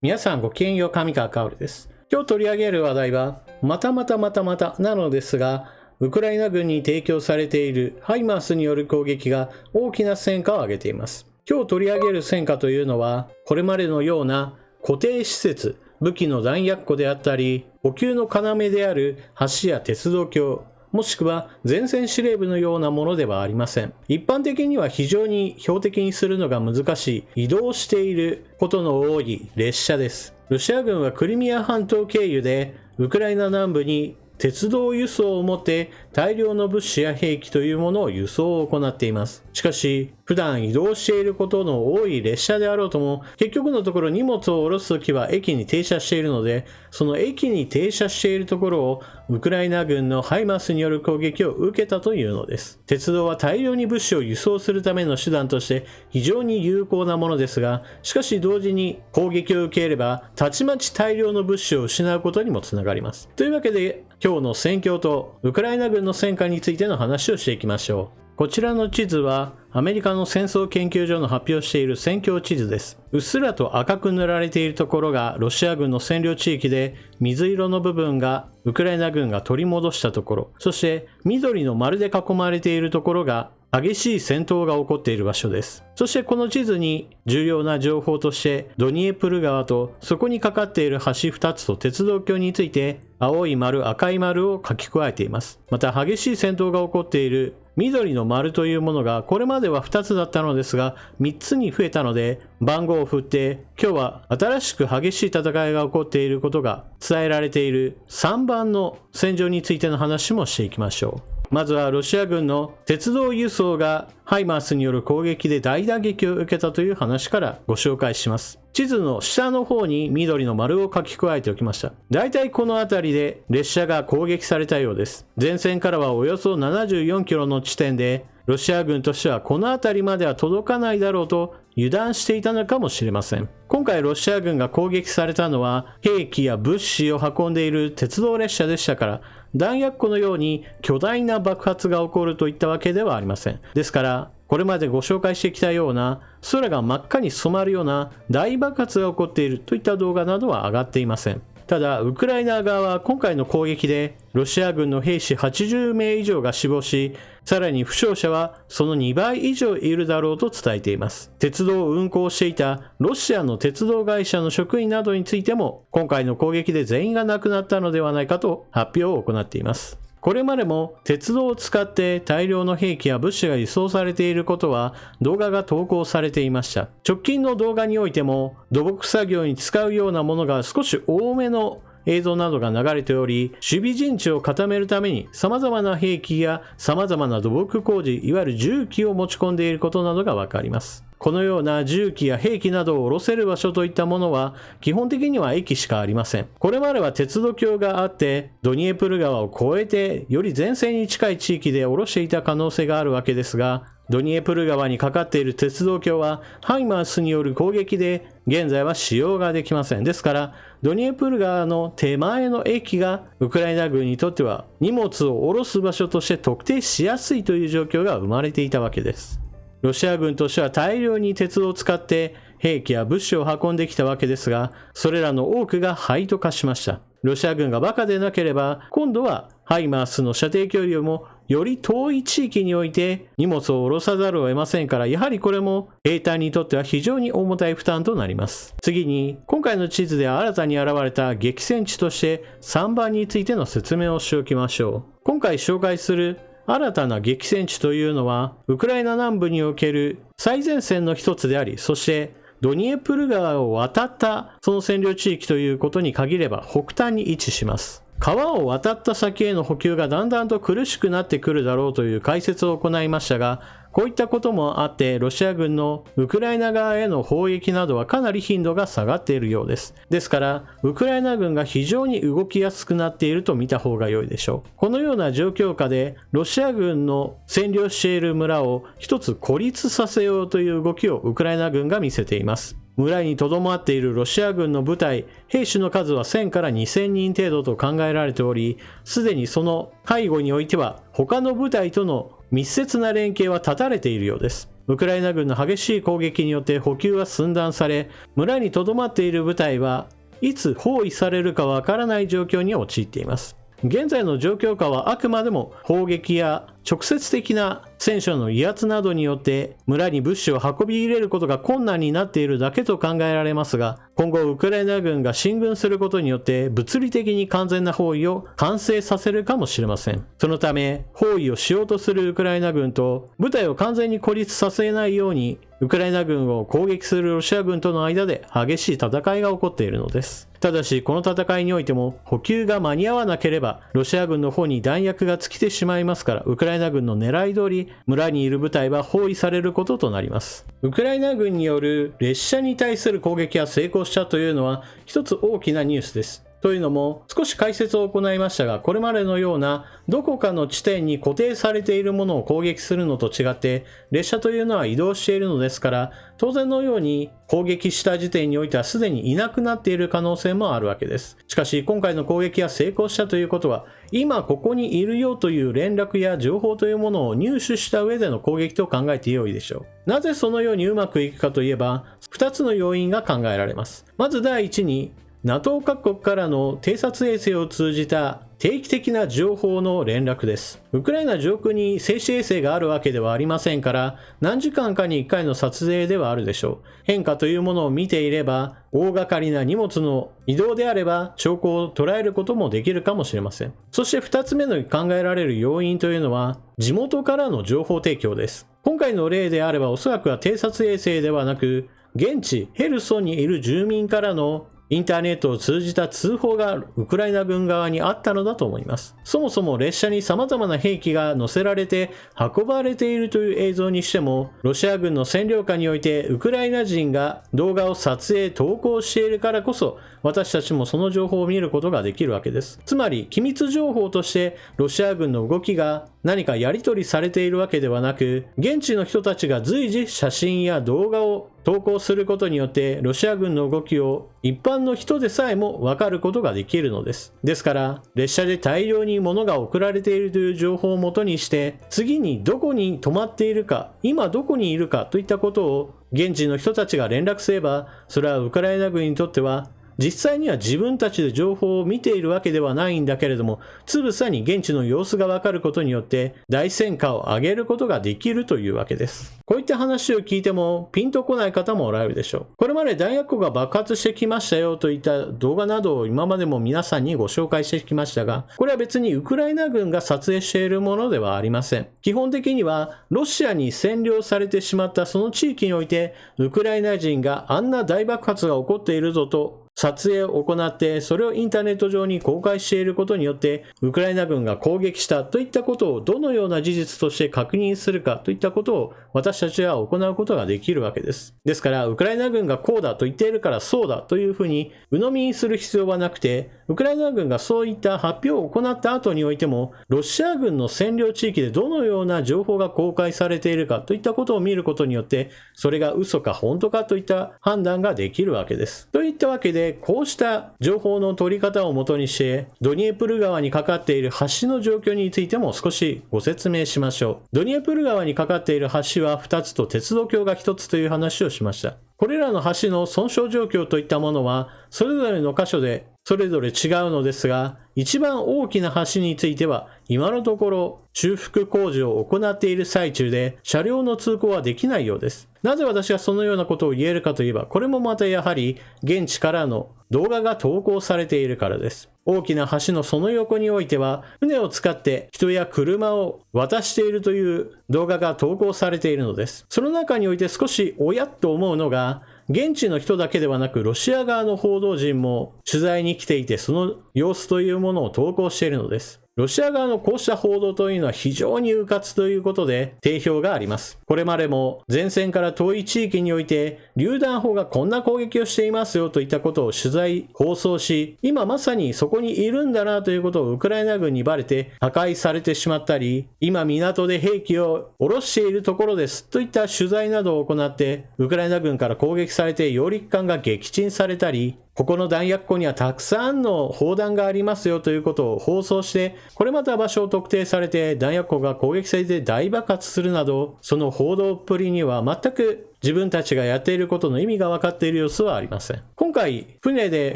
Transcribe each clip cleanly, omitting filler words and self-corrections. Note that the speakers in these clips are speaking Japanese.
皆さんごきげんよう、上川薫です。今日取り上げる話題は、またなのですが、ウクライナ軍に提供されているハイマースによる攻撃が大きな戦果を上げています。今日取り上げる戦果というのは、これまでのような固定施設、武器の弾薬庫であったり、補給の要である橋や鉄道橋、もしくは前線司令部のようなものではありません。一般的には非常に標的にするのが難しい移動していることの多い列車です。ロシア軍はクリミア半島経由でウクライナ南部に鉄道輸送をもって大量の物資や兵器というものを輸送を行っています。しかし、普段移動していることの多い列車であろうとも、結局のところ荷物を下ろすときは駅に停車しているので、その駅に停車しているところをウクライナ軍のハイマースによる攻撃を受けたというのです。鉄道は大量に物資を輸送するための手段として非常に有効なものですが、しかし同時に攻撃を受ければ、たちまち大量の物資を失うことにもつながります。というわけで、今日の戦況とウクライナ軍の戦果についての話をしていきましょう。こちらの地図はアメリカの戦争研究所の発表している戦況地図です。うっすらと赤く塗られているところがロシア軍の占領地域で、水色の部分がウクライナ軍が取り戻したところ、そして緑の丸で囲まれているところが激しい戦闘が起こっている場所です。そしてこの地図に重要な情報としてドニエプル川とそこにかかっている橋2つと鉄道橋について青い丸赤い丸を書き加えています。また激しい戦闘が起こっている緑の丸というものがこれまでは2つだったのですが3つに増えたので、番号を振って今日は新しく激しい戦いが起こっていることが伝えられている3番の戦場についての話もしていきましょう。まずはロシア軍の鉄道輸送がハイマースによる攻撃で大打撃を受けたという話からご紹介します。地図の下の方に緑の丸を書き加えておきました。だいたいこの辺りで列車が攻撃されたようです。前線からはおよそ74キロの地点で、ロシア軍としてはこの辺りまでは届かないだろうと油断していたのかもしれません。今回ロシア軍が攻撃されたのは兵器や物資を運んでいる鉄道列車でしたから、弾薬庫のように巨大な爆発が起こるといったわけではありません。ですからこれまでご紹介してきたような空が真っ赤に染まるような大爆発が起こっているといった動画などは上がっていません。ただウクライナ側は今回の攻撃でロシア軍の兵士80名以上が死亡し、さらに負傷者はその2倍以上いるだろうと伝えています。鉄道を運行していたロシアの鉄道会社の職員などについても今回の攻撃で全員が亡くなったのではないかと発表を行っています。これまでも鉄道を使って大量の兵器や物資が輸送されていることは動画が投稿されていました。直近の動画においても土木作業に使うようなものが少し多めの映像などが流れており、守備陣地を固めるために様々な兵器や様々な土木工事、いわゆる重機を持ち込んでいることなどがわかります。このような重機や兵器などを下ろせる場所といったものは基本的には駅しかありません。これまでは鉄道橋があってドニエプル川を越えてより前線に近い地域で下ろしていた可能性があるわけですが、ドニエプル川にかかっている鉄道橋はハイマースによる攻撃で現在は使用ができません。ですからドニエプル川の手前の駅がウクライナ軍にとっては荷物を下ろす場所として特定しやすいという状況が生まれていたわけです。ロシア軍としては大量に鉄道を使って兵器や物資を運んできたわけですが、それらの多くが廃都化しました。ロシア軍がバカでなければ、今度はハイマースの射程距離よりもより遠い地域において荷物を下ろさざるを得ませんから、やはりこれも兵隊にとっては非常に重たい負担となります。次に、今回の地図で新たに現れた激戦地として3番についての説明をしておきましょう。今回紹介する新たな激戦地というのはウクライナ南部における最前線の一つであり、そしてドニエプル川を渡ったその占領地域ということに限れば北端に位置します。川を渡った先への補給がだんだんと苦しくなってくるだろうという解説を行いましたが、こういったこともあってロシア軍のウクライナ側への砲撃などはかなり頻度が下がっているようです。ですからウクライナ軍が非常に動きやすくなっていると見た方が良いでしょう。このような状況下でロシア軍の占領している村を一つ孤立させようという動きをウクライナ軍が見せています。村にとどまっているロシア軍の部隊、兵士の数は1000から2000人程度と考えられており、すでにその背後においては他の部隊との密接な連携は断たれているようです。ウクライナ軍の激しい攻撃によって補給は寸断され、村に留まっている部隊はいつ包囲されるかわからない状況に陥っています。現在の状況下はあくまでも砲撃や直接的な戦車の威圧などによって村に物資を運び入れることが困難になっているだけと考えられますが、今後ウクライナ軍が進軍することによって物理的に完全な包囲を完成させるかもしれません。そのため包囲をしようとするウクライナ軍と部隊を完全に孤立させないようにウクライナ軍を攻撃するロシア軍との間で激しい戦いが起こっているのです。ただしこの戦いにおいても補給が間に合わなければロシア軍の方に弾薬が尽きてしまいますから、ウクライナ軍の狙い通り村にいる部隊は包囲されることとなります。ウクライナ軍による列車に対する攻撃が成功したというのは一つ大きなニュースです。というのも少し解説を行いましたが、これまでのようなどこかの地点に固定されているものを攻撃するのと違って列車というのは移動しているのですから、当然のように攻撃した時点においてはすでにいなくなっている可能性もあるわけです。しかし今回の攻撃が成功したということは、今ここにいるよという連絡や情報というものを入手した上での攻撃と考えてよいでしょう。なぜそのようにうまくいくかといえば2つの要因が考えられます。まず第一にNATO 各国からの偵察衛星を通じた定期的な情報の連絡です。ウクライナ上空に静止衛星があるわけではありませんから、何時間かに1回の撮影ではあるでしょう。変化というものを見ていれば、大掛かりな荷物の移動であれば証拠を捉えることもできるかもしれません。そして2つ目の考えられる要因というのは、地元からの情報提供です。今回の例であればおそらくは偵察衛星ではなく、現地ヘルソンにいる住民からのインターネットを通じた通報がウクライナ軍側にあったのだと思います。そもそも列車に様々な兵器が載せられて運ばれているという映像にしても、ロシア軍の占領下においてウクライナ人が動画を撮影投稿しているからこそ、私たちもその情報を見ることができるわけです。つまり機密情報としてロシア軍の動きが何かやり取りされているわけではなく、現地の人たちが随時写真や動画を投稿することによってロシア軍の動きを一般の人でさえも分かることができるのです。ですから列車で大量に物が送られているという情報をもとにして、次にどこに止まっているか、今どこにいるかといったことを現地の人たちが連絡すれば、それはウクライナ軍にとっては実際には自分たちで情報を見ているわけではないんだけれども、つぶさに現地の様子がわかることによって大戦果を上げることができるというわけです。こういった話を聞いてもピンとこない方もおられるでしょう。これまで弾薬庫が爆発してきましたよといった動画などを今までも皆さんにご紹介してきましたが、これは別にウクライナ軍が撮影しているものではありません。基本的にはロシアに占領されてしまったその地域において、ウクライナ人があんな大爆発が起こっているぞと撮影を行って、それをインターネット上に公開していることによってウクライナ軍が攻撃したといったことをどのような事実として確認するかといったことを私たちは行うことができるわけです。ですからウクライナ軍がこうだと言っているからそうだというふうに鵜呑みにする必要はなくて、ウクライナ軍がそういった発表を行った後においてもロシア軍の占領地域でどのような情報が公開されているかといったことを見ることによって、それが嘘か本当かといった判断ができるわけです。といったわけで、こうした情報の取り方をもとにしてドニエプル川にかかっている橋の状況についても少しご説明しましょう。ドニエプル川にかかっている橋は2つと鉄道橋が1つという話をしました。これらの橋の損傷状況といったものはそれぞれの箇所でそれぞれ違うのですが、一番大きな橋については今のところ修復工事を行っている最中で車両の通行はできないようです。なぜ私がそのようなことを言えるかといえば、これもまたやはり現地からの動画が投稿されているからです。大きな橋のその横においては船を使って人や車を渡しているという動画が投稿されているのです。その中において少しおやっと思うのが、現地の人だけではなくロシア側の報道陣も取材に来ていて、その様子というものを投稿しているのです。ロシア側のこうした報道というのは非常に迂闊ということで定評があります。これまでも前線から遠い地域において榴弾砲がこんな攻撃をしていますよといったことを取材放送し、今まさにそこにいるんだなということをウクライナ軍にバレて破壊されてしまったり、今港で兵器を下ろしているところですといった取材などを行って、ウクライナ軍から攻撃されて揚陸艦が撃沈されたり、ここの弾薬庫にはたくさんの砲弾がありますよということを放送して、これまた場所を特定されて弾薬庫が攻撃されて大爆発するなど、その報道っぷりには全く自分たちがやっていることの意味が分かっている様子はありません。今回、船で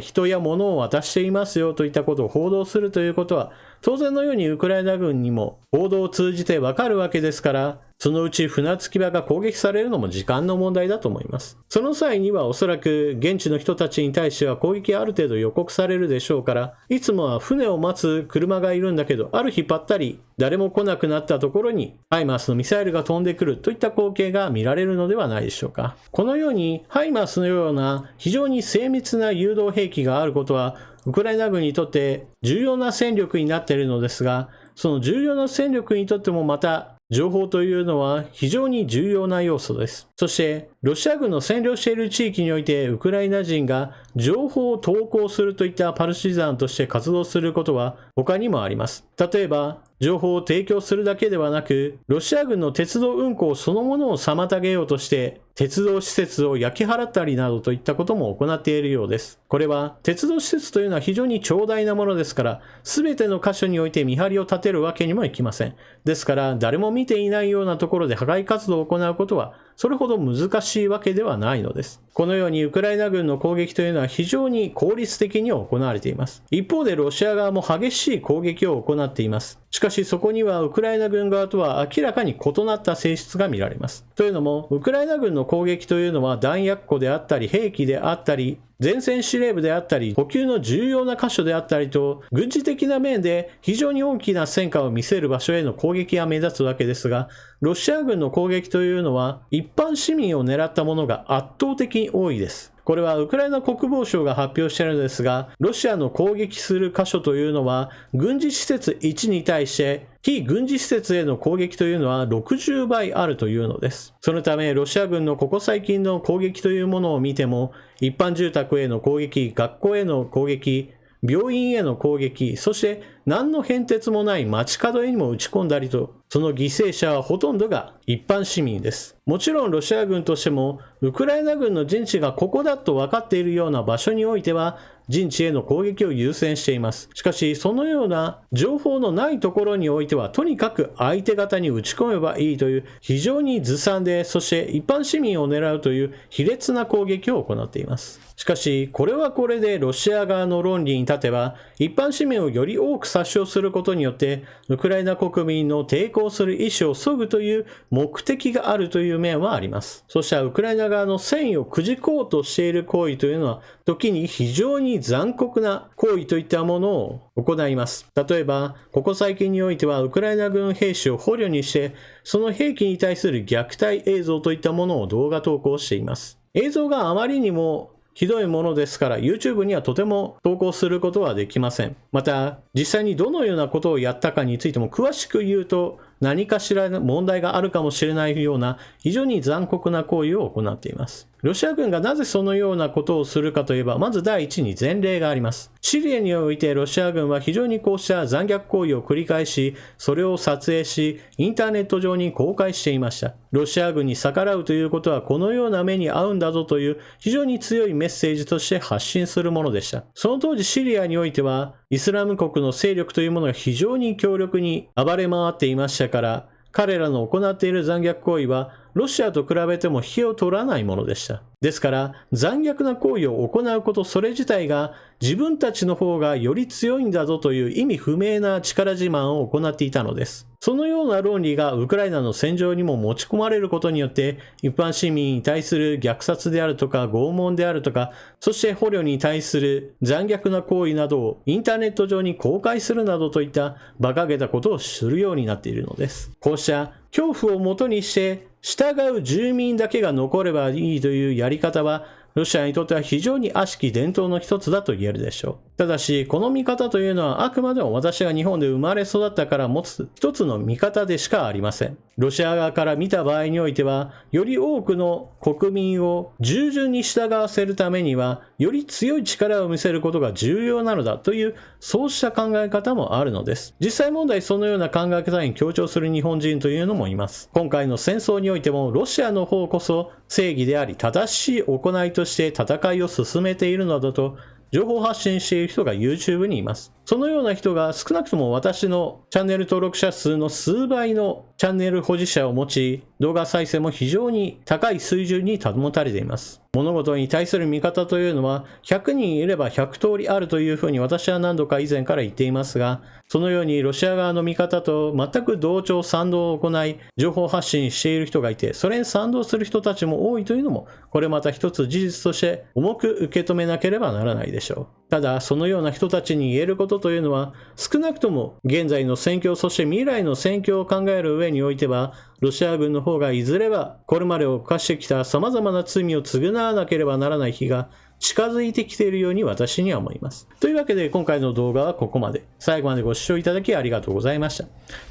人や物を渡していますよといったことを報道するということは、当然のようにウクライナ軍にも報道を通じて分かるわけですから、そのうち船着き場が攻撃されるのも時間の問題だと思います。その際にはおそらく現地の人たちに対しては攻撃がある程度予告されるでしょうから、いつもは船を待つ車がいるんだけど、ある日ぱったり誰も来なくなったところにハイマースのミサイルが飛んでくるといった光景が見られるのではないでしょうか。このようにハイマースのような非常に精密な誘導兵器があることはウクライナ軍にとって重要な戦力になっているのですが、その重要な戦力にとってもまた情報というのは非常に重要な要素です。そして、ロシア軍の占領している地域においてウクライナ人が情報を投稿するといったパルチザンとして活動することは他にもあります。例えば、情報を提供するだけではなく、ロシア軍の鉄道運行そのものを妨げようとして、鉄道施設を焼き払ったりなどといったことも行っているようです。これは、鉄道施設というのは非常に長大なものですから、すべての箇所において見張りを立てるわけにもいきません。ですから、誰も見ていないようなところで破壊活動を行うことは、それほど難しいわけではないのです。このようにウクライナ軍の攻撃というのは非常に効率的に行われています。一方でロシア側も激しい攻撃を行っています。しかしそこにはウクライナ軍側とは明らかに異なった性質が見られます。というのも、ウクライナ軍の攻撃というのは弾薬庫であったり兵器であったり、前線司令部であったり、補給の重要な箇所であったりと、軍事的な面で非常に大きな戦果を見せる場所への攻撃が目立つわけですが、ロシア軍の攻撃というのは一般市民を狙ったものが圧倒的に多いです。これはウクライナ国防省が発表しているのですが、ロシアの攻撃する箇所というのは、軍事施設1に対して、非軍事施設への攻撃というのは60倍あるというのです。そのため、ロシア軍のここ最近の攻撃というものを見ても、一般住宅への攻撃、学校への攻撃、病院への攻撃、そして何の変哲もない街角へにも撃ち込んだりと、その犠牲者はほとんどが一般市民です。もちろんロシア軍としても、ウクライナ軍の陣地がここだと分かっているような場所においては、陣地への攻撃を優先しています。しかし、そのような情報のないところにおいては、とにかく相手方に撃ち込めばいいという非常にずさんで、そして一般市民を狙うという卑劣な攻撃を行っています。しかし、これはこれでロシア側の論理に立てば、一般市民をより多く殺傷することによって、ウクライナ国民の抵抗する意思を削ぐという目的があるという面はあります。そしてウクライナ側の戦意をくじこうとしている行為というのは、時に非常に残酷な行為といったものを行います。例えば、ここ最近においては、ウクライナ軍兵士を捕虜にして、その兵器に対する虐待映像といったものを動画投稿しています。映像があまりにもひどいものですから YouTube にはとても投稿することはできません。また、実際にどのようなことをやったかについても詳しく言うと何かしらの問題があるかもしれないような非常に残酷な行為を行っています。ロシア軍がなぜそのようなことをするかといえば、まず第一に前例があります。シリアにおいてロシア軍は非常にこうした残虐行為を繰り返し、それを撮影し、インターネット上に公開していました。ロシア軍に逆らうということはこのような目に遭うんだぞという非常に強いメッセージとして発信するものでした。その当時シリアにおいては、イスラム国の勢力というものが非常に強力に暴れ回っていましたから、彼らの行っている残虐行為はロシアと比べても引けを取らないものでした。ですから残虐な行為を行うことそれ自体が自分たちの方がより強いんだぞという意味不明な力自慢を行っていたのです。そのような論理がウクライナの戦場にも持ち込まれることによって一般市民に対する虐殺であるとか拷問であるとか、そして捕虜に対する残虐な行為などをインターネット上に公開するなどといった馬鹿げたことをするようになっているのです。こうした恐怖をもとにして従う住民だけが残ればいいというやり方はロシアにとっては非常に悪しき伝統の一つだと言えるでしょう。ただし、この見方というのはあくまでも私が日本で生まれ育ったから持つ一つの見方でしかありません。ロシア側から見た場合においては、より多くの国民を従順に従わせるためには、より強い力を見せることが重要なのだという、そうした考え方もあるのです。実際問題そのような考え方に強調する日本人というのもいます。今回の戦争においても、ロシアの方こそ正義であり、正しい行いとして戦いを進めているのだと情報発信している人が YouTube にいます。そのような人が少なくとも私のチャンネル登録者数の数倍のチャンネル保持者を持ち、動画再生も非常に高い水準に保たれています。物事に対する見方というのは100人いれば100通りあるというふうに私は何度か以前から言っていますが、そのようにロシア側の見方と全く同調賛同を行い、情報発信している人がいて、それに賛同する人たちも多いというのも、これまた一つ事実として重く受け止めなければならないでしょう。ただ、そのような人たちに言えることというのは、少なくとも現在の戦況、そして未来の戦況を考える上においては、ロシア軍の方がいずれはこれまで犯してきた様々な罪を償わなければならない日が近づいてきているように私には思います。というわけで今回の動画はここまで。最後までご視聴いただきありがとうございました。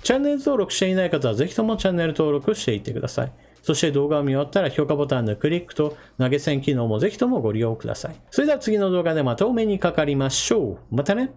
チャンネル登録していない方はぜひともチャンネル登録していってください。そして動画を見終わったら評価ボタンのクリックと投げ銭機能もぜひともご利用ください。それでは次の動画でまたお目にかかりましょう。またね。